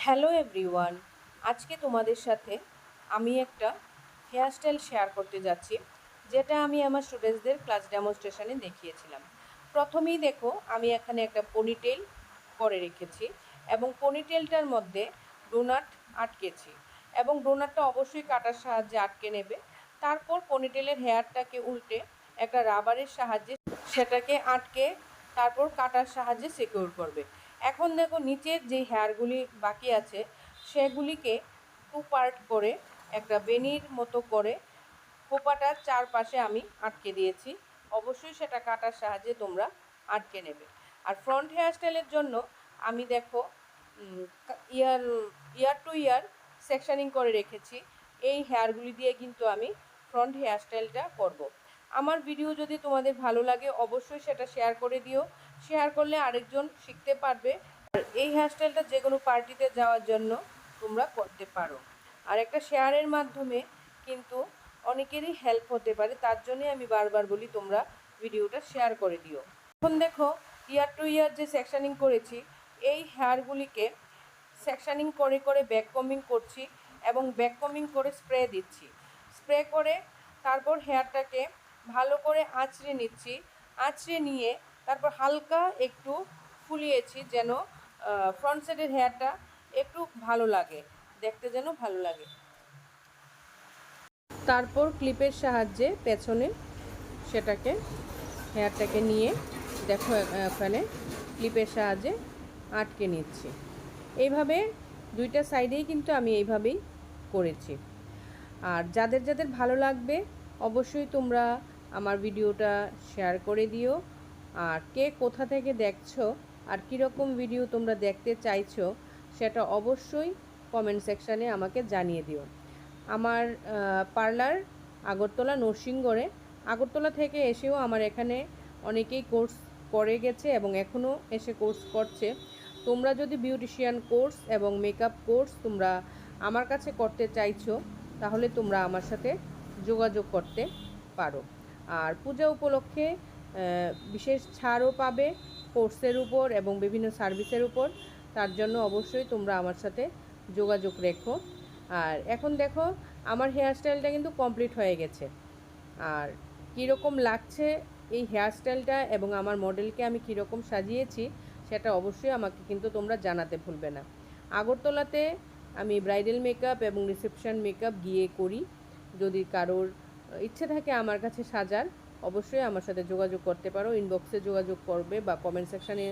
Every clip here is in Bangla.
হ্যালো এভরিওয়ান, আজকে তোমাদের সাথে আমি একটা হেয়ারস্টাইল শেয়ার করতে যাচ্ছি, যেটা আমি আমার স্টুডেন্টসদের ক্লাস ডেমনস্ট্রেশনে দেখিয়েছিলাম। প্রথমেই দেখো, আমি এখানে একটা পনিটেল করে রেখেছি এবং পনিটেলটার মধ্যে ডোনাট আটকেছি এবং ডোনাটটা অবশ্যই কাটার সাহায্যে আটকে নেবে। তারপর পনিটেলের হেয়ারটাকে উল্টে একটা রাবারের সাহায্যে সেটাকে আটকে তারপর কাটার সাহায্যে সিকিউর করবে। এখন দেখো, নিচের যে হেয়ারগুলি বাকি আছে সেগুলিকে টু পার্ট করে একটা বেনির মতো করে খোপাটার চারপাশে আমি আটকে দিয়েছি। অবশ্যই সেটা কাটার সাহায্যে তোমরা আটকে নেবে। আর ফ্রন্ট হেয়ারস্টাইলের জন্য আমি দেখো ইয়ার ইয়ার টু ইয়ার সেকশানিং করে রেখেছি। এই হেয়ারগুলি দিয়ে কিন্তু আমি ফ্রন্ট হেয়ারস্টাইলটা করব। আমার ভিডিও যদি তোমাদের ভালো লাগে অবশ্যই সেটা শেয়ার করে দিও। শেয়ার করলে আরেকজন শিখতে পারবে। আর এই হেয়ারস্টাইলটা যে কোনো পার্টিতে যাওয়ার জন্য তোমরা করতে পারো। আর একটা শেয়ারের মাধ্যমে কিন্তু অনেকেরই হেল্প হতে পারে, তার জন্যই আমি বারবার বলি তোমরা ভিডিওটা শেয়ার করে দিও। এখন দেখো, ইয়ার টু ইয়ার যে সেকশানিং করেছি এই হেয়ারগুলিকে সেকশানিং করে করে ব্যাক কমিং করছি এবং ব্যাক কমিং করে স্প্রে দিচ্ছি। স্প্রে করে তারপর হেয়ারটাকে ভালো করে আঁচড়ে নিচ্ছি। আঁচড়ে নিয়ে তারপর হালকা একটু ফুলিয়েছি, যেন ফ্রন্ট সাইডের হেয়ারটা একটু ভালো লাগে, দেখতে যেন ভালো লাগে। তারপর ক্লিপের সাহায্যে পেছনে সেটাকে হেয়ারটাকে নিয়ে দেখো এখানে ক্লিপের সাহায্যে আটকে নিচ্ছি। এইভাবে দুইটা সাইডেই কিন্তু আমি এইভাবেই করেছি। আর যাদের যাদের ভালো লাগবে অবশ্যই তোমরা আমার ভিডিওটা শেয়ার করে দিও। আর কে কোথা থেকে দেখছো আর কীরকম ভিডিও তোমরা দেখতে চাইছো সেটা অবশ্যই কমেন্ট সেকশানে আমাকে জানিয়ে দিও। আমার পার্লার আগরতলা নরসিংগড়ে। আগরতলা থেকে এসেও আমার এখানে অনেকেই কোর্স করে গেছে এবং এখনও এসে কোর্স করছে। তোমরা যদি বিউটিশিয়ান কোর্স এবং মেকআপ কোর্স তোমরা আমার কাছে করতে চাইছো তাহলে তোমরা আমার সাথে যোগাযোগ করতে পারো। আর পূজা উপলক্ষে বিশেষ ছাড়ও পাবে কোর্সের উপর এবং বিভিন্ন সার্ভিসের উপর। তার জন্য অবশ্যই তোমরা আমার সাথে যোগাযোগ রেখো। আর এখন দেখো, আমার হেয়ারস্টাইলটা কিন্তু কমপ্লিট হয়ে গেছে। আর কীরকম লাগছে এই হেয়ারস্টাইলটা এবং আমার মডেলকে আমি কীরকম সাজিয়েছি সেটা অবশ্যই আমাকে কিন্তু তোমরা জানাতে ভুলবে না। আগরতলাতে আমি ব্রাইডাল মেকআপ এবং রিসেপশন মেকআপ গিয়ে করি। যদি কারোর ইচ্ছে থাকে আমার কাছে সাজার, অবশ্যই আমার সাথে যোগাযোগ করতে পারো। ইনবক্সে যোগাযোগ করবে বা কমেন্ট সেকশানে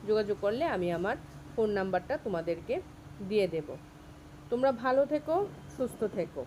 যোগাযোগ করলে আমি আমার ফোন নাম্বারটা তোমাদেরকে দিয়ে দেব। তোমরা ভালো থেকো, সুস্থ থেকো।